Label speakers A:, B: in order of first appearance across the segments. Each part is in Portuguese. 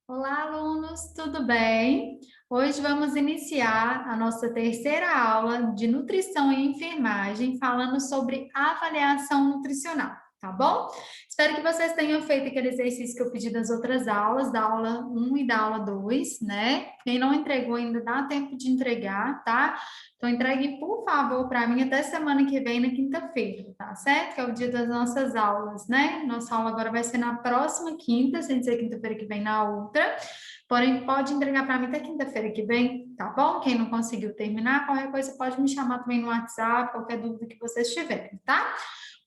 A: Olá, alunos, tudo bem? Hoje vamos iniciar a nossa terceira aula de nutrição e enfermagem, falando sobre avaliação nutricional, tá bom? Espero que vocês tenham feito aquele exercício que eu pedi das outras aulas, da aula 1 e da aula 2, né? Quem não entregou ainda dá tempo de entregar, tá? Então entregue, por favor, para mim até semana que vem, na quinta-feira, tá certo? Que é o dia das nossas aulas, né? Nossa aula agora vai ser na próxima quinta, sem ser quinta-feira que vem na outra. Porém, pode entregar para mim até quinta-feira que vem, tá bom? Quem não conseguiu terminar, qualquer coisa pode me chamar também no WhatsApp, qualquer dúvida que vocês tiverem, tá?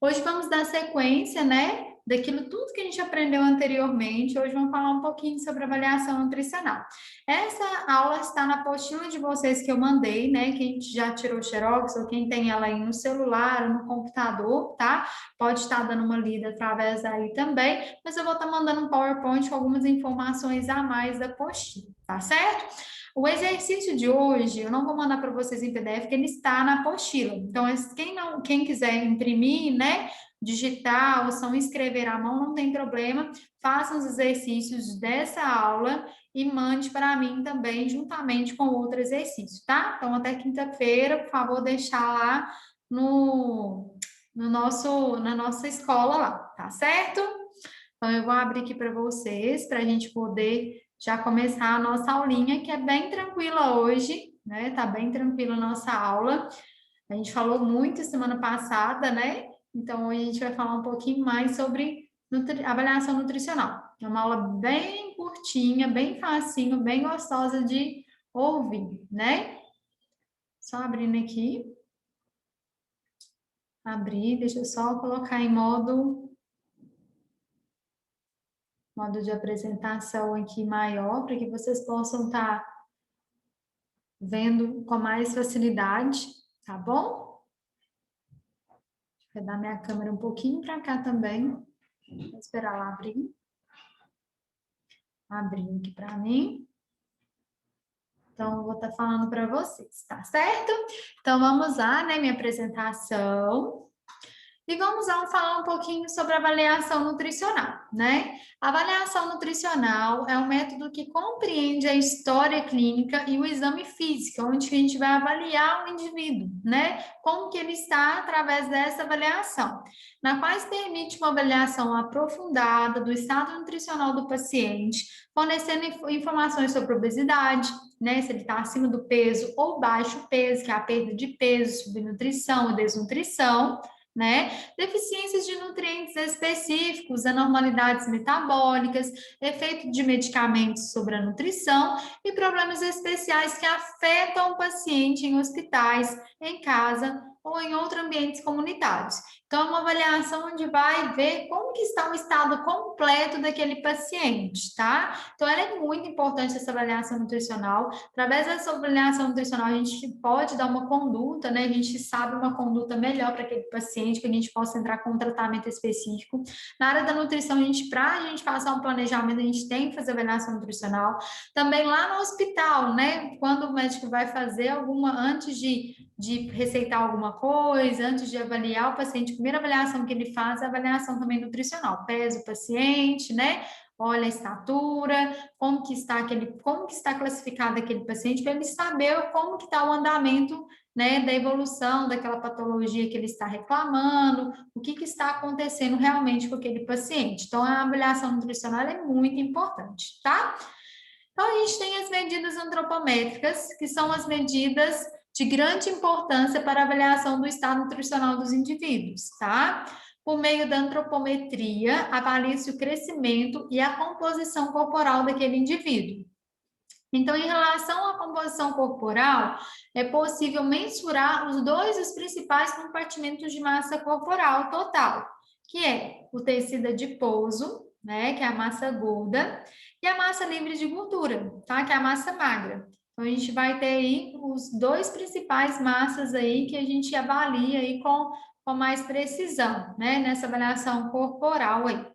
A: Hoje vamos dar sequência, né? Daquilo tudo que a gente aprendeu anteriormente. Hoje vamos falar um pouquinho sobre avaliação nutricional. Essa aula está na apostila de vocês que eu mandei, né? Quem já tirou xerox ou quem tem ela aí no celular ou no computador, tá? Pode estar dando uma lida através daí também, mas eu vou estar mandando um PowerPoint com algumas informações a mais da apostila, tá certo? O exercício de hoje, eu não vou mandar para vocês em PDF, porque ele está na apostila. Então, quem quiser imprimir, né, digitar ou só escrever à mão, não tem problema. Façam os exercícios dessa aula e mande para mim também, juntamente com outro exercício, tá? Então, até quinta-feira, por favor, deixar lá no, na nossa escola lá, tá certo? Então, eu vou abrir aqui para vocês, para a gente poder já começar a nossa aulinha, que é bem tranquila hoje, né? Tá bem tranquila a nossa aula. A gente falou muito semana passada, né? Então, hoje a gente vai falar um pouquinho mais sobre avaliação nutricional. É uma aula bem curtinha, bem facinho, bem gostosa de ouvir, né? Só abrindo aqui. Abrir, deixa eu só colocar em modo de apresentação aqui maior, para que vocês possam estar vendo com mais facilidade, tá bom? Vou dar minha câmera um pouquinho para cá também. Vou esperar ela abrir. Abriu aqui para mim. Então, eu vou estar falando para vocês, tá certo? Então, vamos lá, né? Minha apresentação. E vamos lá falar um pouquinho sobre avaliação nutricional, né? A avaliação nutricional é um método que compreende a história clínica e o exame físico, onde a gente vai avaliar o indivíduo, né? Como que ele está através dessa avaliação, na qual permite uma avaliação aprofundada do estado nutricional do paciente, fornecendo informações sobre obesidade, né? Se ele está acima do peso ou baixo peso, que é a perda de peso, subnutrição ou desnutrição, né? Deficiências de nutrientes específicos, anormalidades metabólicas, efeito de medicamentos sobre a nutrição e problemas especiais que afetam o paciente em hospitais, em casa ou em outros ambientes comunitários. Então, é uma avaliação onde vai ver como que está o estado completo daquele paciente, tá? Então, ela é muito importante essa avaliação nutricional. Através dessa avaliação nutricional, a gente pode dar uma conduta, né? A gente sabe uma conduta melhor para aquele paciente, que a gente possa entrar com um tratamento específico. Na área da nutrição, para a gente passar um planejamento, a gente tem que fazer avaliação nutricional. Também lá no hospital, né? Quando o médico vai fazer antes de receitar alguma coisa, antes de avaliar o paciente, a primeira avaliação que ele faz é a avaliação também nutricional. Pesa o paciente, né? Olha a estatura, como que está classificado aquele paciente, para ele saber como que está o andamento, né, da evolução daquela patologia que ele está reclamando, o que está acontecendo realmente com aquele paciente. Então, a avaliação nutricional é muito importante, tá? Então, a gente tem as medidas antropométricas, que são as medidas de grande importância para a avaliação do estado nutricional dos indivíduos, tá? Por meio da antropometria, avalia-se o crescimento e a composição corporal daquele indivíduo. Então, em relação à composição corporal, é possível mensurar os dois principais compartimentos de massa corporal total, que é o tecido adiposo, né, que é a massa gorda, e a massa livre de gordura, tá, que é a massa magra. Então, a gente vai ter aí os dois principais massas aí que a gente avalia aí com mais precisão, né, nessa avaliação corporal aí.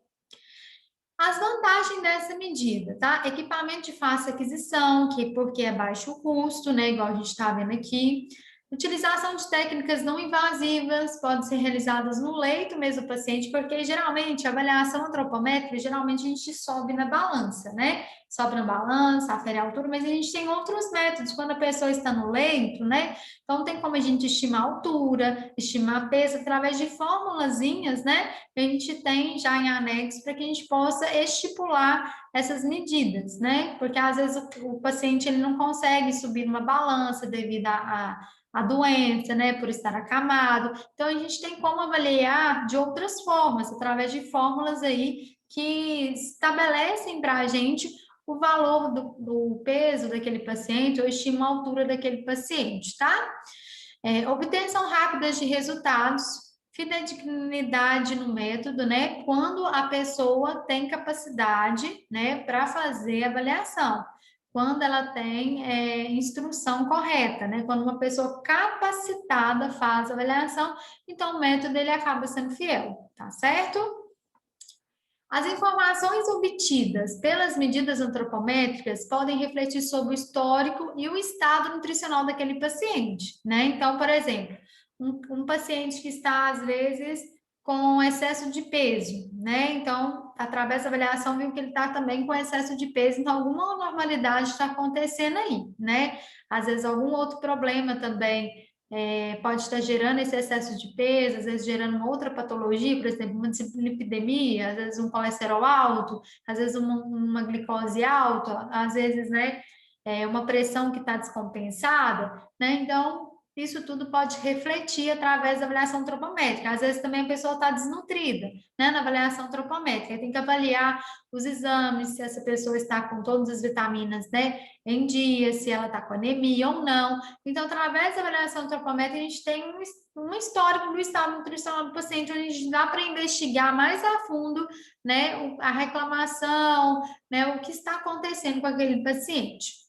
A: As vantagens dessa medida, tá? Equipamento de fácil aquisição, porque é baixo custo, né? Igual a gente está vendo aqui. Utilização de técnicas não invasivas podem ser realizadas no leito mesmo do paciente, porque geralmente a avaliação antropométrica, geralmente a gente sobe na balança, né? Sobe na balança, afere a altura, mas a gente tem outros métodos quando a pessoa está no leito, né? Então tem como a gente estimar a altura, estimar peso através de formulazinhas, né? Que a gente tem já em anexo para que a gente possa estipular essas medidas, né? Porque às vezes o paciente ele não consegue subir uma balança devido a doença, né, por estar acamado. Então, a gente tem como avaliar de outras formas, através de fórmulas aí que estabelecem para a gente o valor do peso daquele paciente ou estima a altura daquele paciente, tá? Obtenção rápida de resultados, fidedignidade no método, né? Quando a pessoa tem capacidade, né, para fazer a avaliação, quando ela tem instrução correta, né? Quando uma pessoa capacitada faz a avaliação, então o método ele acaba sendo fiel, tá certo? As informações obtidas pelas medidas antropométricas podem refletir sobre o histórico e o estado nutricional daquele paciente, né? Então, por exemplo, um paciente que está, às vezes, com excesso de peso, né? Então, através da avaliação, viu que ele está também com excesso de peso, então alguma anormalidade está acontecendo aí, né? Às vezes, algum outro problema também pode estar gerando esse excesso de peso, às vezes gerando uma outra patologia, por exemplo, uma dislipidemia, às vezes um colesterol alto, às vezes uma glicose alta, às vezes, né, uma pressão que está descompensada, né? Então, isso tudo pode refletir através da avaliação antropométrica. Às vezes também a pessoa está desnutrida, né, na avaliação antropométrica. Tem que avaliar os exames, se essa pessoa está com todas as vitaminas, né, em dia, se ela está com anemia ou não. Então, através da avaliação antropométrica, a gente tem um histórico do estado nutricional do paciente, onde a gente dá para investigar mais a fundo, né, a reclamação, né, o que está acontecendo com aquele paciente.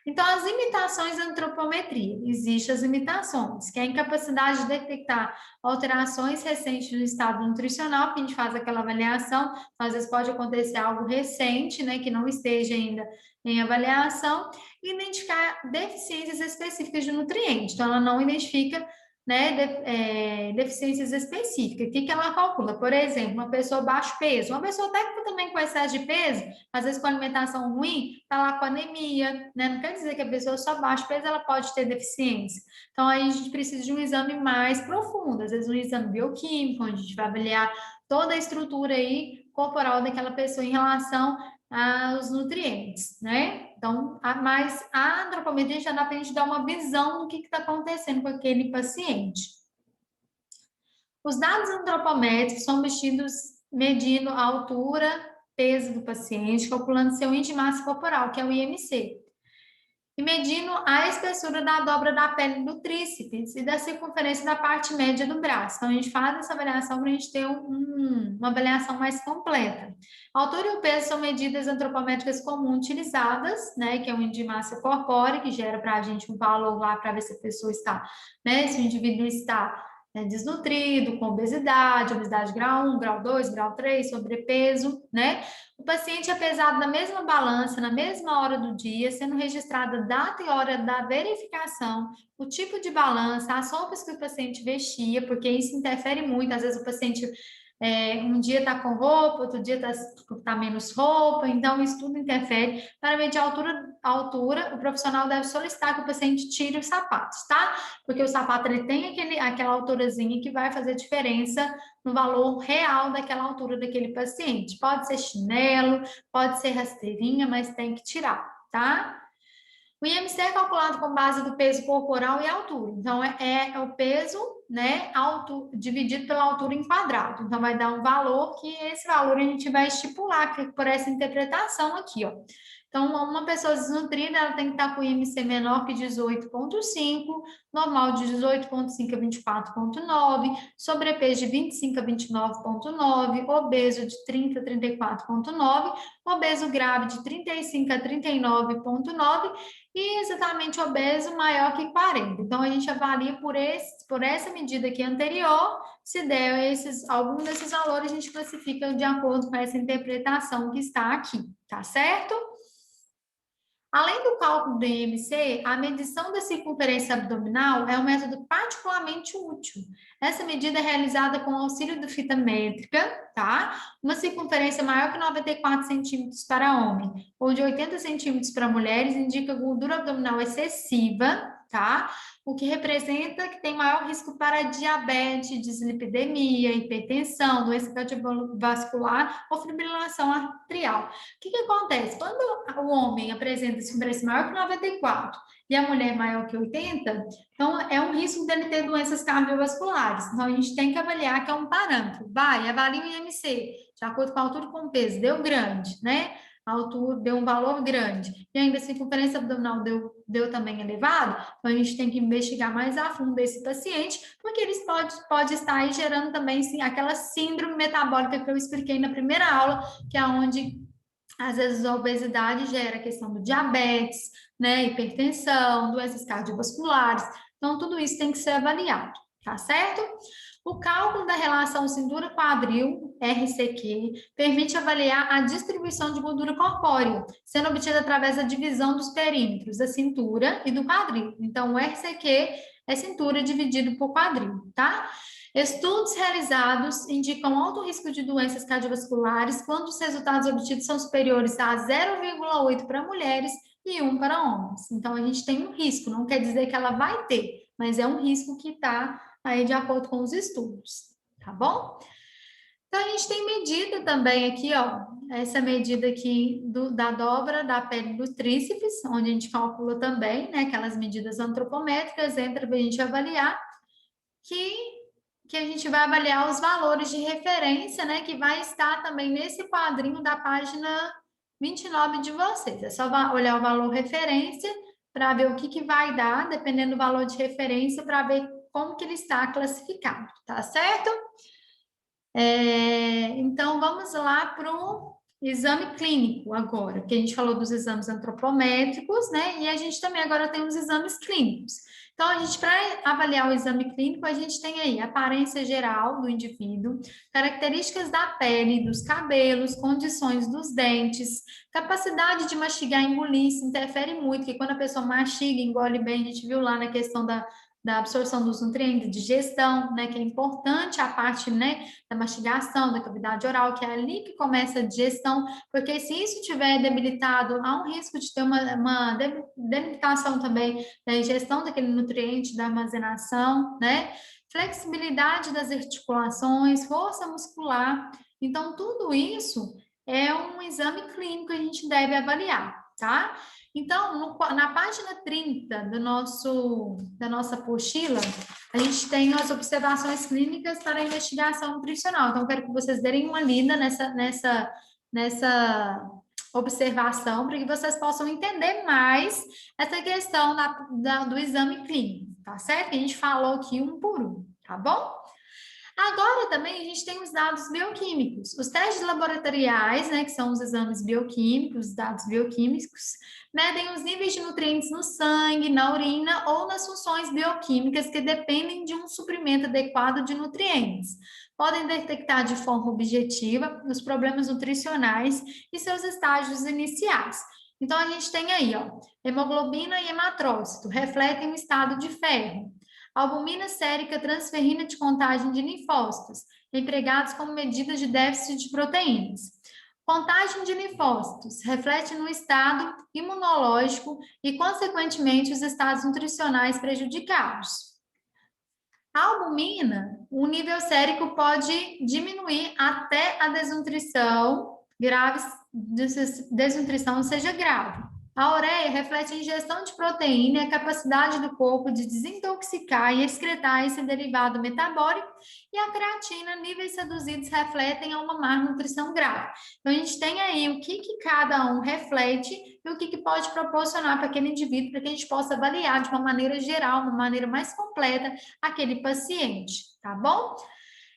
A: Então, as imitações da antropometria. Existem as imitações, que é a incapacidade de detectar alterações recentes no estado nutricional, que a gente faz aquela avaliação, às vezes pode acontecer algo recente, né, que não esteja ainda em avaliação, e identificar deficiências específicas de nutrientes. Então, ela não identifica, né, deficiências específicas. O que ela calcula? Por exemplo, uma pessoa baixo peso, uma pessoa até também com excesso de peso, às vezes com alimentação ruim, está lá com anemia, né? Não quer dizer que a pessoa só baixo peso, ela pode ter deficiência. Então, aí a gente precisa de um exame mais profundo, às vezes um exame bioquímico, onde a gente vai avaliar toda a estrutura aí corporal daquela pessoa em relação aos nutrientes, né? Então, mas a antropometria já dá para a gente dar uma visão do que está acontecendo com aquele paciente. Os dados antropométricos são obtidos medindo a altura, peso do paciente, calculando seu índice de massa corporal, que é o IMC, e medindo a espessura da dobra da pele do tríceps e da circunferência da parte média do braço. Então, a gente faz essa avaliação para a gente ter uma avaliação mais completa. A altura e o peso são medidas antropométricas comuns utilizadas, né, que é o índice de massa corpórea, que gera para a gente um valor lá para ver se a pessoa está, né, se o indivíduo está desnutrido, com obesidade grau 1, grau 2, grau 3, sobrepeso, né? O paciente é pesado na mesma balança, na mesma hora do dia, sendo registrada a data e hora da verificação, o tipo de balança, as roupas que o paciente vestia, porque isso interfere muito. Às vezes o paciente um dia está com roupa, outro dia tá menos roupa, então isso tudo interfere. Para medir a altura, o profissional deve solicitar que o paciente tire os sapatos, tá? Porque o sapato ele tem aquela alturazinha que vai fazer diferença no valor real daquela altura daquele paciente. Pode ser chinelo, pode ser rasteirinha, mas tem que tirar, tá? O IMC é calculado com base do peso corporal e altura. Então, é o peso, né, dividido pela altura em quadrado. Então, vai dar um valor que esse valor a gente vai estipular por essa interpretação aqui, ó. Então, uma pessoa desnutrida, ela tem que estar com IMC menor que 18,5, normal de 18,5 a 24,9, sobrepeso de 25 a 29,9, obeso de 30 a 34,9, obeso grave de 35 a 39,9 e exatamente obeso maior que 40. Então, a gente avalia por essa medida aqui anterior, se der algum desses valores, a gente classifica de acordo com essa interpretação que está aqui, tá certo? Além do cálculo do IMC, a medição da circunferência abdominal é um método particularmente útil. Essa medida é realizada com auxílio da fita métrica, tá? Uma circunferência maior que 94 centímetros para homem ou de 80 centímetros para mulheres indica gordura abdominal excessiva, tá? O que representa que tem maior risco para diabetes, dislipidemia, hipertensão, doença cardiovascular ou fibrilação arterial. O que acontece? Quando o homem apresenta circunferência maior que 94 e a mulher maior que 80, então é um risco dele ter doenças cardiovasculares. Então a gente tem que avaliar que é um parâmetro. Vai, avalia o IMC, de acordo com a altura e com o peso, deu grande, né? A altura deu um valor grande, e ainda a circunferência abdominal deu também elevado, então a gente tem que investigar mais a fundo esse paciente, porque eles pode estar aí gerando também sim, aquela síndrome metabólica que eu expliquei na primeira aula, que é onde às vezes a obesidade gera a questão do diabetes, né, hipertensão, doenças cardiovasculares, então tudo isso tem que ser avaliado, tá certo? O cálculo da relação cintura-quadril, RCQ, permite avaliar a distribuição de gordura corpórea, sendo obtida através da divisão dos perímetros da cintura e do quadril. Então, o RCQ é cintura dividido por quadril, tá? Estudos realizados indicam alto risco de doenças cardiovasculares quando os resultados obtidos são superiores a 0,8 para mulheres e 1 para homens. Então, a gente tem um risco, não quer dizer que ela vai ter, mas é um risco que está aí de acordo com os estudos, tá bom? Então, a gente tem medida também aqui, ó, essa medida aqui da dobra da pele do tríceps, onde a gente calcula também, né, aquelas medidas antropométricas, entra para a gente avaliar, que a gente vai avaliar os valores de referência, né, que vai estar também nesse quadrinho da página 29 de vocês. É só olhar o valor referência para ver o que vai dar, dependendo do valor de referência, para ver como que ele está classificado, tá certo? Então, vamos lá para o exame clínico agora, que a gente falou dos exames antropométricos, né? E a gente também agora tem os exames clínicos. Então, a gente, para avaliar o exame clínico, a gente tem aí a aparência geral do indivíduo, características da pele, dos cabelos, condições dos dentes, capacidade de mastigar e engolir, isso interfere muito, porque quando a pessoa mastiga, engole bem, a gente viu lá na questão da absorção dos nutrientes, digestão, né, que é importante a parte, né, da mastigação, da cavidade oral, que é ali que começa a digestão, porque se isso estiver debilitado, há um risco de ter uma debilitação também da ingestão daquele nutriente, da armazenação, né, flexibilidade das articulações, força muscular, então tudo isso é um exame clínico que a gente deve avaliar, tá? Então, na página 30 da nossa apostila, a gente tem as observações clínicas para a investigação nutricional. Então, quero que vocês derem uma lida nessa observação, para que vocês possam entender mais essa questão do exame clínico, tá certo? Que a gente falou aqui um por um, tá bom? Agora também a gente tem os dados bioquímicos. Os testes laboratoriais, né, que são os exames bioquímicos, dados bioquímicos, medem os níveis de nutrientes no sangue, na urina ou nas funções bioquímicas que dependem de um suprimento adequado de nutrientes. Podem detectar de forma objetiva os problemas nutricionais e seus estágios iniciais. Então, a gente tem aí, ó, hemoglobina e hematrócito, refletem o estado de ferro. Albumina sérica transferrina de contagem de linfócitos, empregados como medidas de déficit de proteínas. Contagem de linfócitos reflete no estado imunológico e, consequentemente, os estados nutricionais prejudicados. A albumina, o nível sérico pode diminuir até a desnutrição seja grave. A ureia reflete a ingestão de proteína e a capacidade do corpo de desintoxicar e excretar esse derivado metabólico, e a creatina, níveis reduzidos, refletem a uma má nutrição grave. Então, a gente tem aí o que cada um reflete e o que pode proporcionar para aquele indivíduo, para que a gente possa avaliar de uma maneira geral, uma maneira mais completa, aquele paciente, tá bom?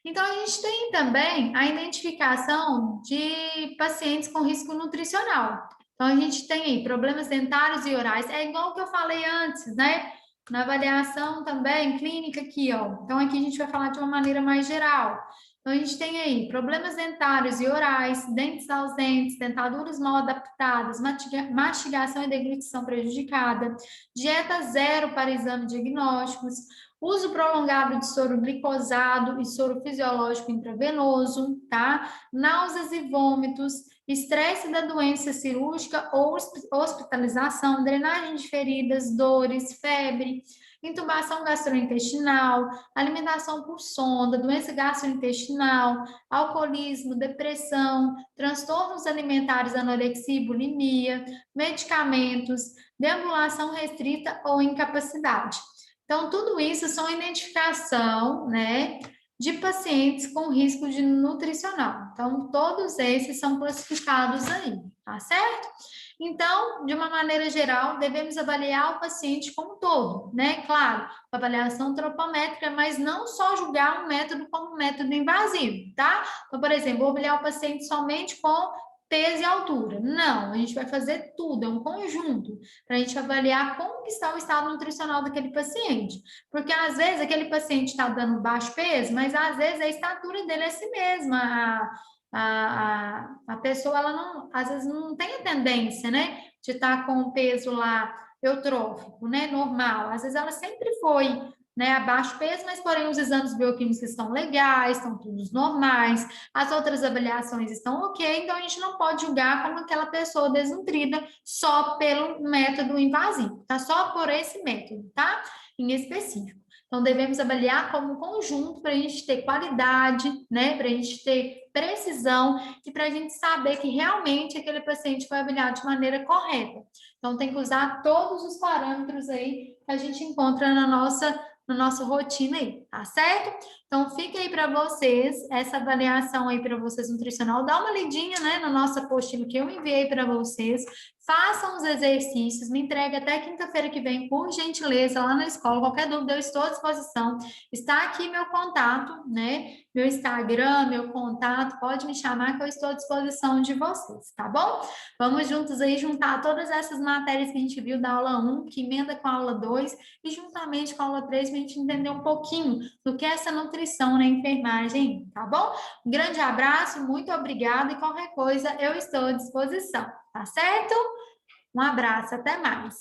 A: Então, a gente tem também a identificação de pacientes com risco nutricional. Então, a gente tem aí problemas dentários e orais, é igual o que eu falei antes, né? Na avaliação também clínica aqui, ó. Então, aqui a gente vai falar de uma maneira mais geral. Então, Então, a gente tem aí problemas dentários e orais, dentes ausentes, dentaduras mal adaptadas, mastigação e deglutição prejudicada, dieta zero para exame diagnósticos, uso prolongado de soro glicosado e soro fisiológico intravenoso, tá? Náuseas e vômitos, estresse da doença cirúrgica ou hospitalização, drenagem de feridas, dores, febre, intubação gastrointestinal, alimentação por sonda, doença gastrointestinal, alcoolismo, depressão, transtornos alimentares, anorexia e bulimia, medicamentos, deambulação restrita ou incapacidade. Então, tudo isso são identificação, né, de pacientes com risco de nutricional. Então, todos esses são classificados aí, tá certo? Então, de uma maneira geral, devemos avaliar o paciente como um todo, né? Claro, avaliação antropométrica, mas não só julgar um método como um método invasivo, tá? Então, por exemplo, vou avaliar o paciente somente com peso e altura. Não, a gente vai fazer tudo, é um conjunto, para a gente avaliar como que está o estado nutricional daquele paciente. Porque às vezes aquele paciente está dando baixo peso, mas às vezes a estatura dele é assim mesma, a pessoa, ela não, às vezes não tem a tendência, né, de estar com o peso lá eutrófico, né, normal. Às vezes ela sempre foi, né, abaixo peso, mas porém os exames bioquímicos estão legais, estão todos normais, as outras avaliações estão ok, então a gente não pode julgar como aquela pessoa desnutrida só pelo método invasivo, tá? Só por esse método, tá? Em específico. Então, devemos avaliar como um conjunto para a gente ter qualidade, né? Para a gente ter precisão e para a gente saber que realmente aquele paciente foi avaliado de maneira correta. Então, tem que usar todos os parâmetros aí que a gente encontra na nossa rotina aí, tá certo? Então, fica aí para vocês essa avaliação aí para vocês nutricional. Dá uma lidinha, né, na nossa apostila que eu enviei para vocês. Façam os exercícios, me entregue até quinta-feira que vem, por gentileza, lá na escola. Qualquer dúvida, eu estou à disposição. Está aqui meu contato, né? Meu Instagram, meu contato, pode me chamar que eu estou à disposição de vocês, tá bom? Vamos juntos aí juntar todas essas matérias que a gente viu da aula 1, que emenda com a aula 2, e juntamente com a aula 3, para a gente entender um pouquinho do que é essa nutrição na enfermagem, tá bom? Um grande abraço, muito obrigada, e qualquer coisa eu estou à disposição, tá certo? Um abraço, até mais.